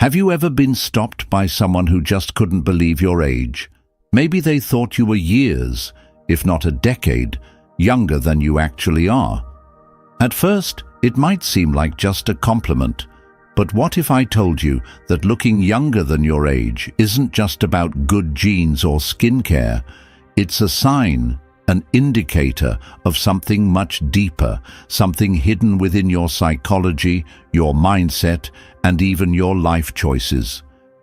Have you ever been stopped by someone who just couldn't believe your age? Maybe they thought you were years, if not a decade, younger than you actually are. At first, it might seem like just a compliment, but what if I told you that looking younger than your age isn't just about good genes or skincare? It's a sign, an indicator of something much deeper, something hidden within your psychology, your mindset, and even your life choices.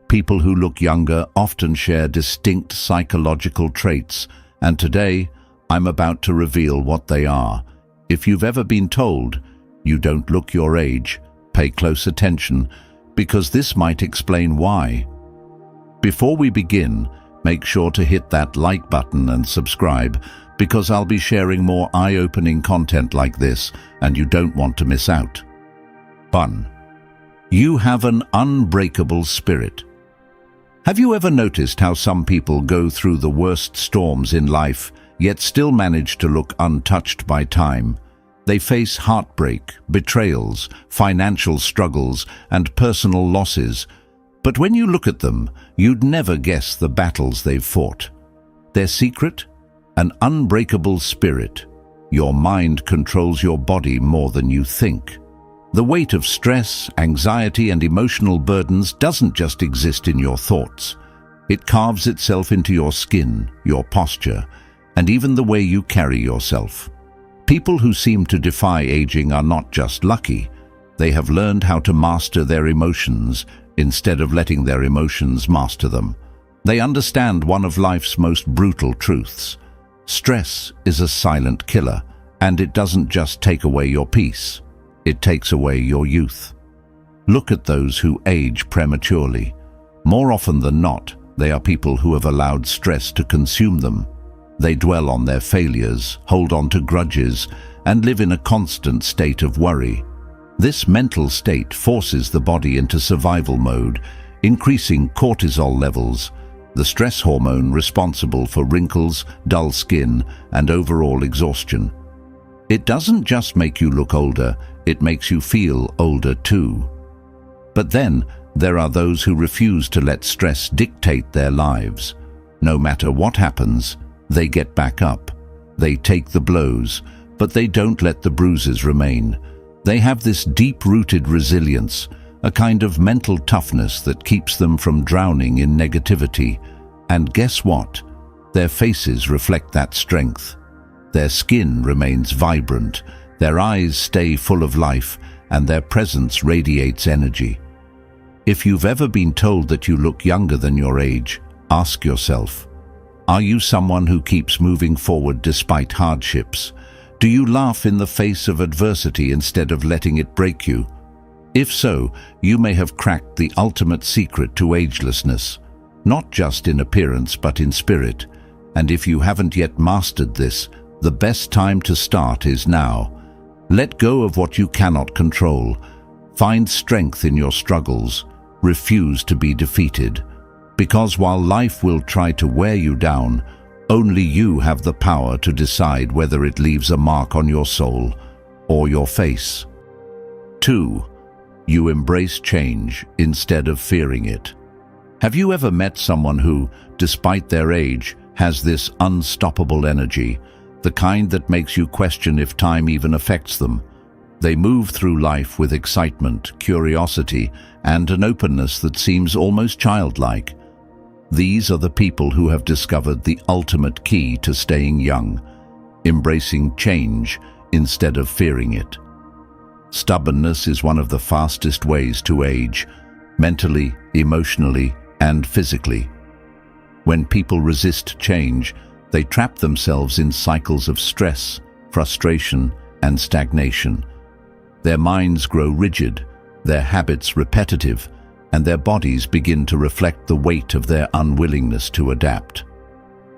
People who look younger often share distinct psychological traits, and today I'm about to reveal what they are. If you've ever been told you don't look your age, pay close attention, because this might explain why. Before we begin, make sure to hit that like button and subscribe, because I'll be sharing more eye-opening content like this, and you don't want to miss out. 1. You have an unbreakable spirit. Have you ever noticed how some people go through the worst storms in life, yet still manage to look untouched by time? They face heartbreak, betrayals, financial struggles, and personal losses. But when you look at them, you'd never guess the battles they've fought. Their secret? An unbreakable spirit. Your mind controls your body more than you think. The weight of stress, anxiety, and emotional burdens doesn't just exist in your thoughts. It carves itself into your skin, your posture, and even the way you carry yourself. People who seem to defy aging are not just lucky. They have learned how to master their emotions instead of letting their emotions master them. They understand one of life's most brutal truths. Stress is a silent killer, and it doesn't just take away your peace. It takes away your youth. Look at those who age prematurely. More often than not, they are people who have allowed stress to consume them. They dwell on their failures, hold on to grudges, and live in a constant state of worry. This mental state forces the body into survival mode, increasing cortisol levels, the stress hormone responsible for wrinkles, dull skin, and overall exhaustion. It doesn't just make you look older, it makes you feel older too. But then, there are those who refuse to let stress dictate their lives. No matter what happens, they get back up. They take the blows, but they don't let the bruises remain. They have this deep-rooted resilience, a kind of mental toughness that keeps them from drowning in negativity. And guess what? Their faces reflect that strength. Their skin remains vibrant, their eyes stay full of life, and their presence radiates energy. If you've ever been told that you look younger than your age, ask yourself, are you someone who keeps moving forward despite hardships? Do you laugh in the face of adversity instead of letting it break you? If so, you may have cracked the ultimate secret to agelessness, not just in appearance but in spirit. And if you haven't yet mastered this, the best time to start is now. Let go of what you cannot control. Find strength in your struggles. Refuse to be defeated. Because while life will try to wear you down, only you have the power to decide whether it leaves a mark on your soul or your face. 2. You embrace change instead of fearing it. Have you ever met someone who, despite their age, has this unstoppable energy, the kind that makes you question if time even affects them? They move through life with excitement, curiosity, and an openness that seems almost childlike. These are the people who have discovered the ultimate key to staying young, embracing change instead of fearing it. Stubbornness is one of the fastest ways to age, mentally, emotionally, and physically. When people resist change, they trap themselves in cycles of stress, frustration, and stagnation. Their minds grow rigid, their habits repetitive, and their bodies begin to reflect the weight of their unwillingness to adapt.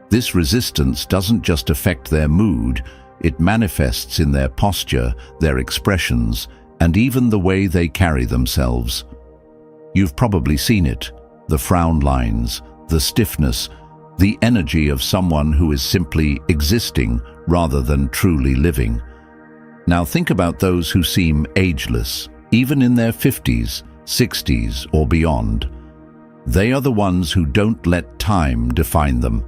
This resistance doesn't just affect their mood, it manifests in their posture, their expressions, and even the way they carry themselves. You've probably seen it, the frown lines, the stiffness, the energy of someone who is simply existing rather than truly living. Now think about those who seem ageless, even in their 50s, 60s, or beyond. They are the ones who don't let time define them.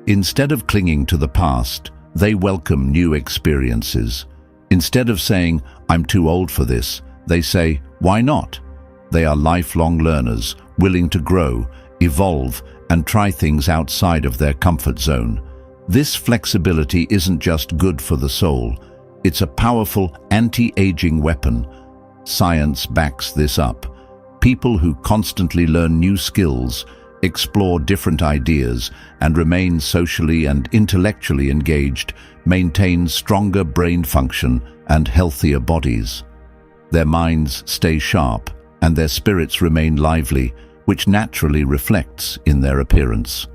Instead of clinging to the past, they welcome new experiences. Instead of saying, "I'm too old for this," they say, "Why not?" They are lifelong learners, willing to grow, evolve, and try things outside of their comfort zone. This flexibility isn't just good for the soul, it's a powerful anti-aging weapon. Science backs this up. People who constantly learn new skills, explore different ideas, and remain socially and intellectually engaged maintain stronger brain function and healthier bodies. Their minds stay sharp, and their spirits remain lively, which naturally reflects in their appearance.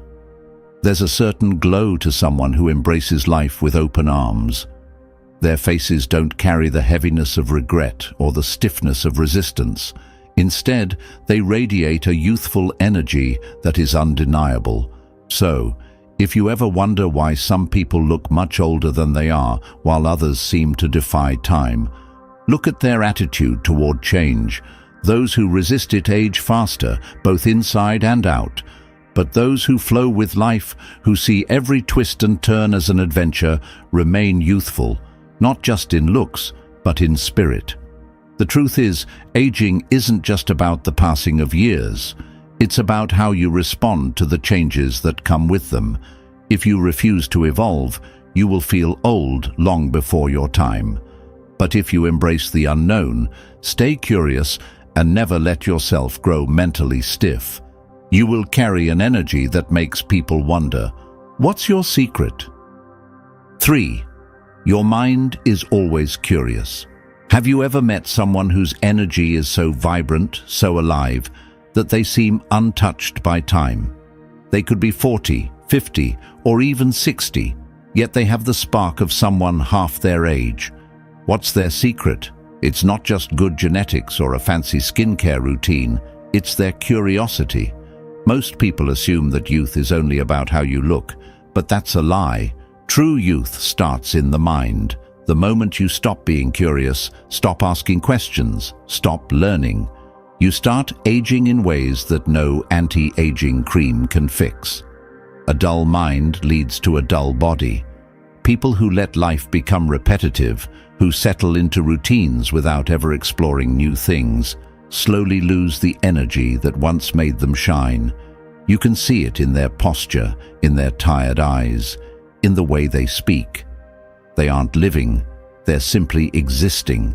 There's a certain glow to someone who embraces life with open arms. Their faces don't carry the heaviness of regret or the stiffness of resistance. Instead, they radiate a youthful energy that is undeniable. So, if you ever wonder why some people look much older than they are, while others seem to defy time, look at their attitude toward change. Those who resist it age faster, both inside and out. But those who flow with life, who see every twist and turn as an adventure, remain youthful, not just in looks, but in spirit. The truth is, aging isn't just about the passing of years. It's about how you respond to the changes that come with them. If you refuse to evolve, you will feel old long before your time. But if you embrace the unknown, stay curious, and never let yourself grow mentally stiff, you will carry an energy that makes people wonder, what's your secret? 3. Your mind is always curious. Have you ever met someone whose energy is so vibrant, so alive, that they seem untouched by time? They could be 40, 50, or even 60, yet they have the spark of someone half their age. What's their secret? It's not just good genetics or a fancy skincare routine, it's their curiosity. Most people assume that youth is only about how you look, but that's a lie. True youth starts in the mind. The moment you stop being curious, stop asking questions, stop learning, you start aging in ways that no anti-aging cream can fix. A dull mind leads to a dull body. People who let life become repetitive, who settle into routines without ever exploring new things, slowly lose the energy that once made them shine. You can see it in their posture, in their tired eyes, in the way they speak. They aren't living, they're simply existing.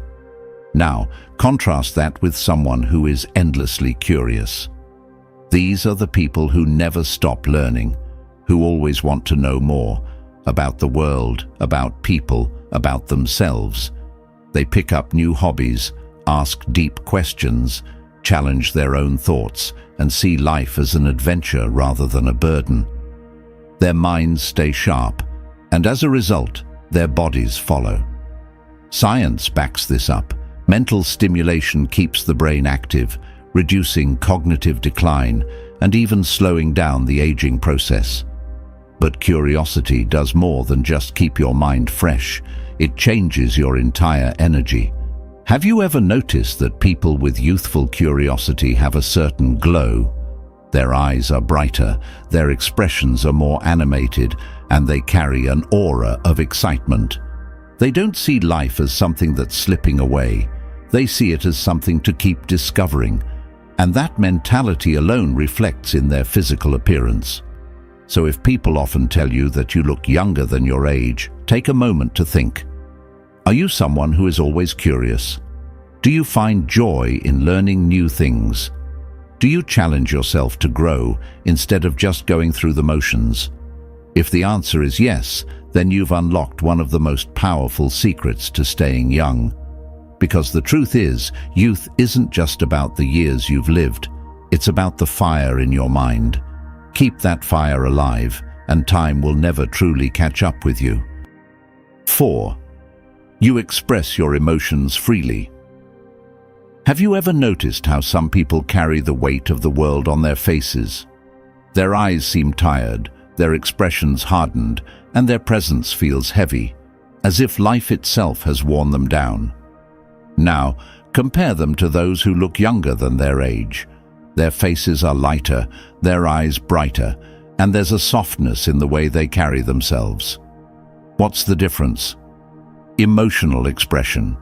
Now, contrast that with someone who is endlessly curious. These are the people who never stop learning, who always want to know more about the world, about people, about themselves. They pick up new hobbies, ask deep questions, challenge their own thoughts, and see life as an adventure rather than a burden. Their minds stay sharp, and as a result, their bodies follow. Science backs this up. Mental stimulation keeps the brain active, reducing cognitive decline and even slowing down the aging process. But curiosity does more than just keep your mind fresh. It changes your entire energy. Have you ever noticed that people with youthful curiosity have a certain glow? Their eyes are brighter, their expressions are more animated, and they carry an aura of excitement. They don't see life as something that's slipping away. They see it as something to keep discovering, and that mentality alone reflects in their physical appearance. So if people often tell you that you look younger than your age, take a moment to think. Are you someone who is always curious? Do you find joy in learning new things? Do you challenge yourself to grow instead of just going through the motions? If the answer is yes, then you've unlocked one of the most powerful secrets to staying young. Because the truth is, youth isn't just about the years you've lived, it's about the fire in your mind. Keep that fire alive, and time will never truly catch up with you. 4. You express your emotions freely. Have you ever noticed how some people carry the weight of the world on their faces? Their eyes seem tired, their expressions hardened, and their presence feels heavy, as if life itself has worn them down. Now, Compare them to those who look younger than their age. Their faces are lighter, their eyes brighter, and there's a softness in the way they carry themselves. What's the difference? Emotional expression.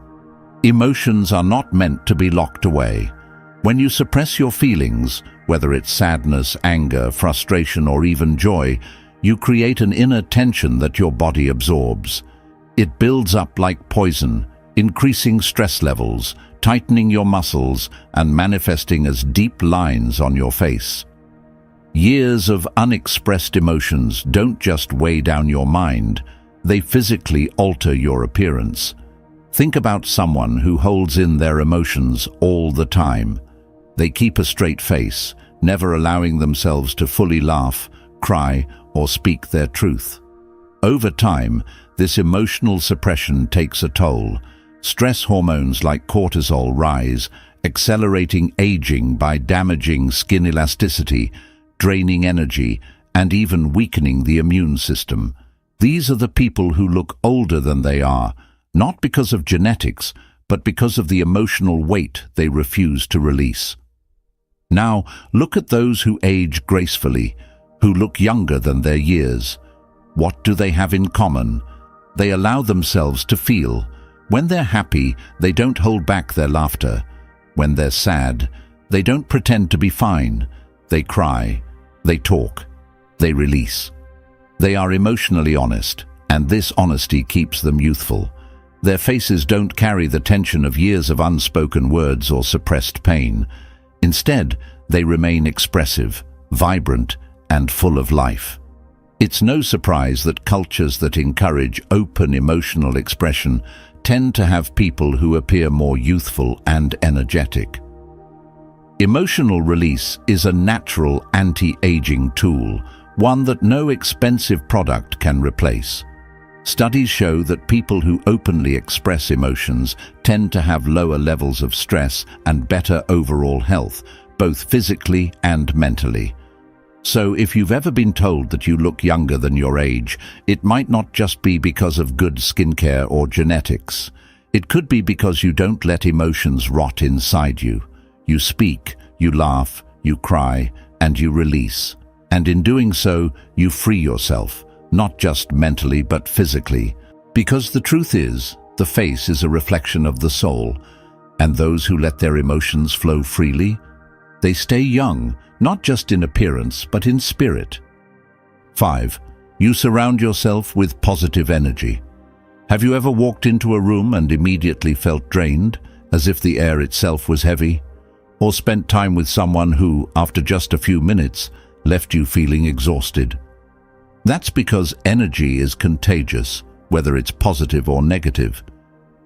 Emotions are not meant to be locked away. When you suppress your feelings, whether it's sadness, anger, frustration, or even joy, you create an inner tension that your body absorbs. It builds up like poison, increasing stress levels, tightening your muscles, and manifesting as deep lines on your face. Years of unexpressed emotions don't just weigh down your mind, they physically alter your appearance. Think about someone who holds in their emotions all the time. They keep a straight face, never allowing themselves to fully laugh, cry, or speak their truth. Over time, this emotional suppression takes a toll. Stress hormones like cortisol rise, accelerating aging by damaging skin elasticity, draining energy, and even weakening the immune system. These are the people who look older than they are, not because of genetics, but because of the emotional weight they refuse to release. Now, look at those who age gracefully, who look younger than their years. What do they have in common? They allow themselves to feel. When they're happy, they don't hold back their laughter. When they're sad, they don't pretend to be fine. They cry, they talk, they release. They are emotionally honest, and this honesty keeps them youthful. Their faces don't carry the tension of years of unspoken words or suppressed pain. Instead, they remain expressive, vibrant, and full of life. It's no surprise that cultures that encourage open emotional expression tend to have people who appear more youthful and energetic. Emotional release is a natural anti-aging tool, one that no expensive product can replace. Studies show that people who openly express emotions tend to have lower levels of stress and better overall health, both physically and mentally. So if you've ever been told that you look younger than your age, it might not just be because of good skincare or genetics. It could be because you don't let emotions rot inside you. You speak, you laugh, you cry, and you release. And in doing so, you free yourself, not just mentally but physically. Because the truth is, the face is a reflection of the soul, and those who let their emotions flow freely, they stay young, not just in appearance, but in spirit. 5. You surround yourself with positive energy. Have you ever walked into a room and immediately felt drained, as if the air itself was heavy? Or spent time with someone who, after just a few minutes, left you feeling exhausted? That's because energy is contagious, whether it's positive or negative.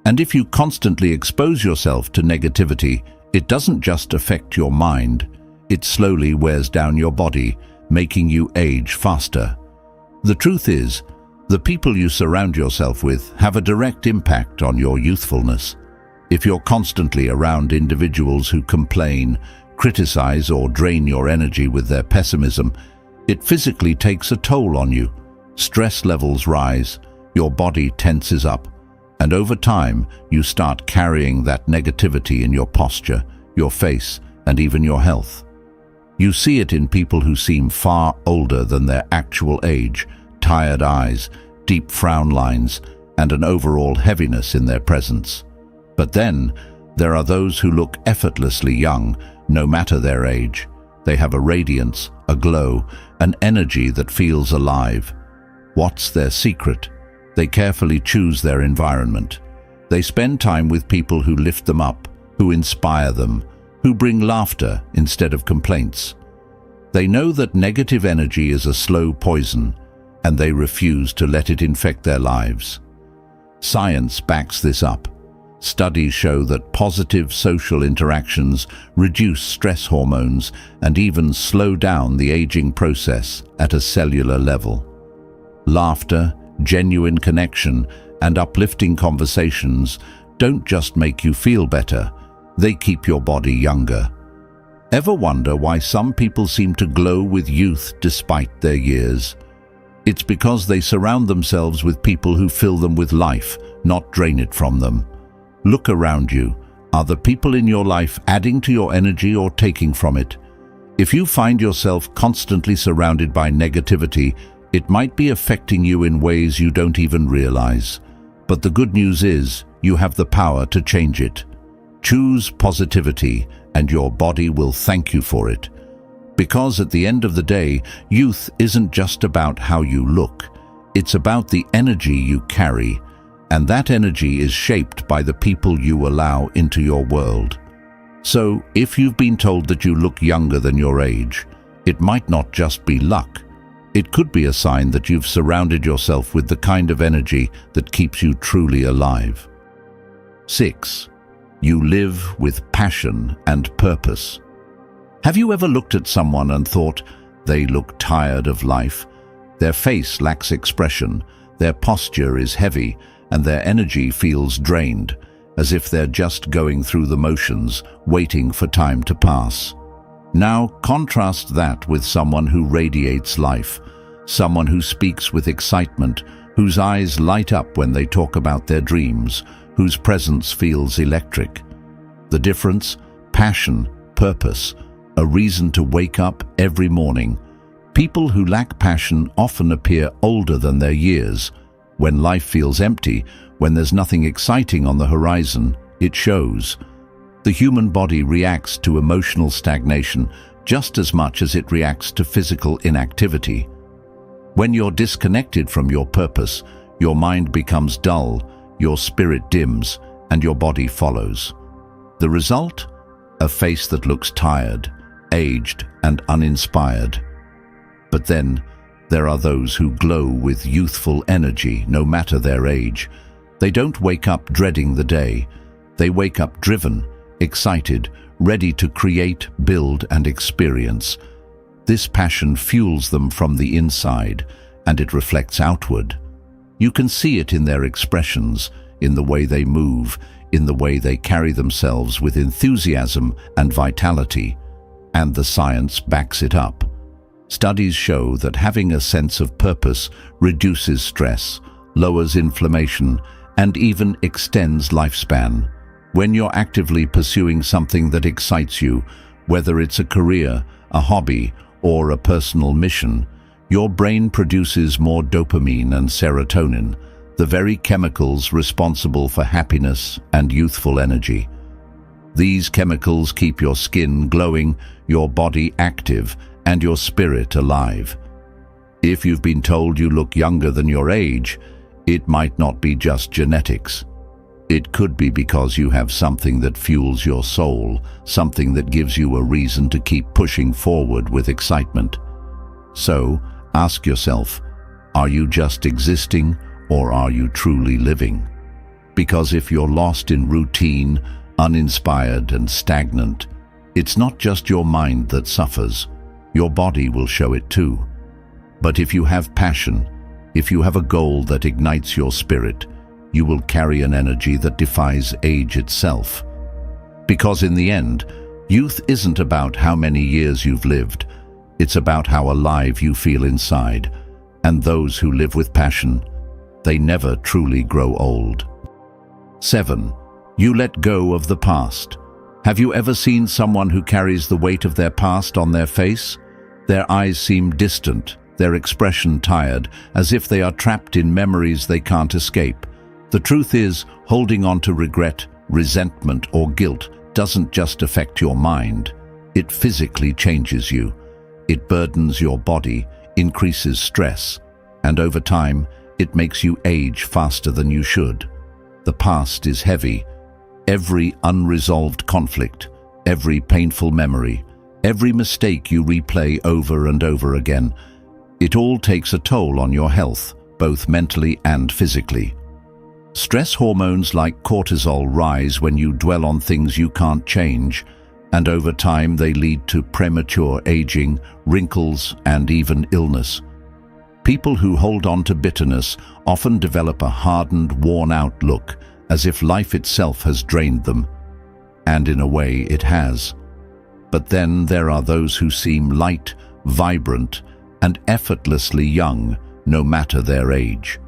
And if you constantly expose yourself to negativity, it doesn't just affect your mind, it slowly wears down your body, making you age faster. The truth is, the people you surround yourself with have a direct impact on your youthfulness. If you're constantly around individuals who complain, criticize, or drain your energy with their pessimism, it physically takes a toll on you. Stress levels rise, your body tenses up, and over time you start carrying that negativity in your posture, your face, and even your health. You see it in people who seem far older than their actual age, tired eyes, deep frown lines, and an overall heaviness in their presence. But then, there are those who look effortlessly young, no matter their age. They have a radiance, a glow, an energy that feels alive. What's their secret? They carefully choose their environment. They spend time with people who lift them up, who inspire them, who bring laughter instead of complaints. They know that negative energy is a slow poison, and they refuse to let it infect their lives. Science backs this up. Studies show that positive social interactions reduce stress hormones and even slow down the aging process at a cellular level. Laughter, genuine connection, and uplifting conversations don't just make you feel better, they keep your body younger. Ever wonder why some people seem to glow with youth despite their years? It's because they surround themselves with people who fill them with life, not drain it from them. Look around you. Are the people in your life adding to your energy or taking from it? If you find yourself constantly surrounded by negativity, it might be affecting you in ways you don't even realize. But the good news is, you have the power to change it. Choose positivity, and your body will thank you for it. Because at the end of the day, youth isn't just about how you look. It's about the energy you carry, and that energy is shaped by the people you allow into your world. So, if you've been told that you look younger than your age, it might not just be luck. It could be a sign that you've surrounded yourself with the kind of energy that keeps you truly alive. 6. You live with passion and purpose. Have you ever looked at someone and thought, they look tired of life? Their face lacks expression, their posture is heavy, and their energy feels drained, as if they're just going through the motions, waiting for time to pass. Now contrast that with someone who radiates life, someone who speaks with excitement, whose eyes light up when they talk about their dreams, whose presence feels electric. The difference? Passion, purpose, a reason to wake up every morning. People who lack passion often appear older than their years. When life feels empty, when there's nothing exciting on the horizon, it shows. The human body reacts to emotional stagnation just as much as it reacts to physical inactivity. When you're disconnected from your purpose, your mind becomes dull, your spirit dims, and your body follows. The result? A face that looks tired, aged, and uninspired. But then, there are those who glow with youthful energy, no matter their age. They don't wake up dreading the day. They wake up driven, excited, ready to create, build, and experience. This passion fuels them from the inside, and it reflects outward. You can see it in their expressions, in the way they move, in the way they carry themselves with enthusiasm and vitality. And the science backs it up. Studies show that having a sense of purpose reduces stress, lowers inflammation, and even extends lifespan. When you're actively pursuing something that excites you, whether it's a career, a hobby, or a personal mission, your brain produces more dopamine and serotonin, the very chemicals responsible for happiness and youthful energy. These chemicals keep your skin glowing, your body active, and your spirit alive. If you've been told you look younger than your age, it might not be just genetics. It could be because you have something that fuels your soul, something that gives you a reason to keep pushing forward with excitement. So, ask yourself, are you just existing or are you truly living? Because if you're lost in routine, uninspired and stagnant, it's not just your mind that suffers. Your body will show it too. But if you have passion, if you have a goal that ignites your spirit, you will carry an energy that defies age itself. Because in the end, youth isn't about how many years you've lived. It's about how alive you feel inside. And those who live with passion, they never truly grow old. 7. You let go of the past. Have you ever seen someone who carries the weight of their past on their face? Their eyes seem distant, their expression tired, as if they are trapped in memories they can't escape. The truth is, holding on to regret, resentment, or guilt doesn't just affect your mind. It physically changes you. It burdens your body, increases stress, and over time, it makes you age faster than you should. The past is heavy. Every unresolved conflict, every painful memory, every mistake you replay over and over again, it all takes a toll on your health, both mentally and physically. Stress hormones like cortisol rise when you dwell on things you can't change, and over time they lead to premature aging, wrinkles, and even illness. People who hold on to bitterness often develop a hardened, worn-out look, as if life itself has drained them. And in a way, it has. But then there are those who seem light, vibrant, and effortlessly young, no matter their age.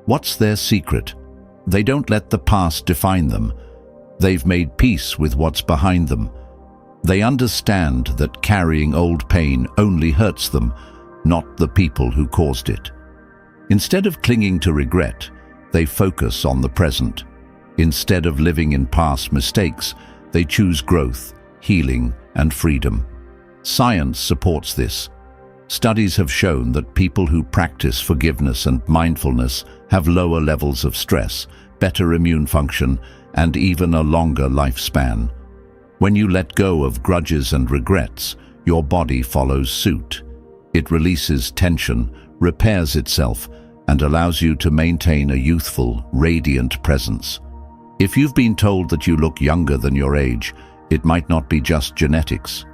What's their secret? They don't let the past define them. They've made peace with what's behind them. They understand that carrying old pain only hurts them, not the people who caused it. Instead of clinging to regret, they focus on the present. Instead of living in past mistakes, they choose growth, healing, and freedom. Science supports this. Studies have shown that people who practice forgiveness and mindfulness have lower levels of stress, better immune function, and even a longer lifespan. When you let go of grudges and regrets, your body follows suit. It releases tension, repairs itself, and allows you to maintain a youthful, radiant presence. If you've been told that you look younger than your age, it might not be just genetics.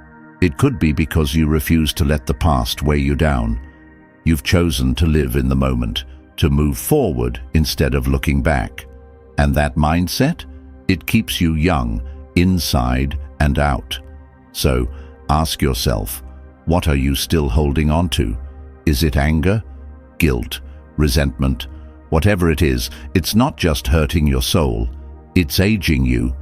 It could be because you refuse to let the past weigh you down. You've chosen to live in the moment, to move forward instead of looking back. And that mindset? It keeps you young, inside and out. So, ask yourself, what are you still holding on to? Is it anger, guilt, resentment? Whatever it is, it's not just hurting your soul. It's aging you.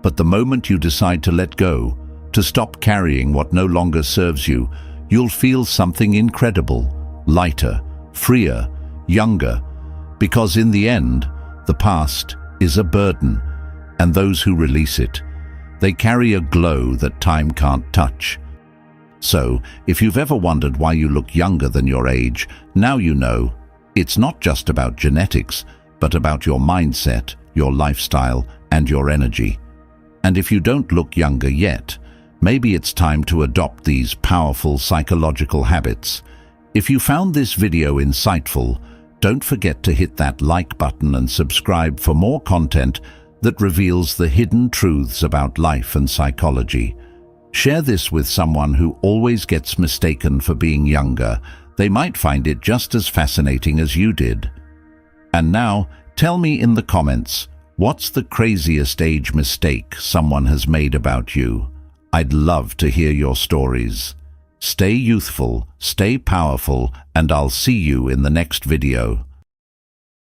But the moment you decide to let go, to stop carrying what no longer serves you, you'll feel something incredible, lighter, freer, younger. Because in the end, the past is a burden, and those who release it, they carry a glow that time can't touch. So, if you've ever wondered why you look younger than your age, now you know. It's not just about genetics, but about your mindset, your lifestyle, and your energy. And if you don't look younger yet, maybe it's time to adopt these powerful psychological habits. If you found this video insightful, don't forget to hit that like button and subscribe for more content that reveals the hidden truths about life and psychology. Share this with someone who always gets mistaken for being younger. They might find it just as fascinating as you did. And now, tell me in the comments, what's the craziest age mistake someone has made about you? I'd love to hear your stories. Stay youthful, stay powerful, and I'll see you in the next video.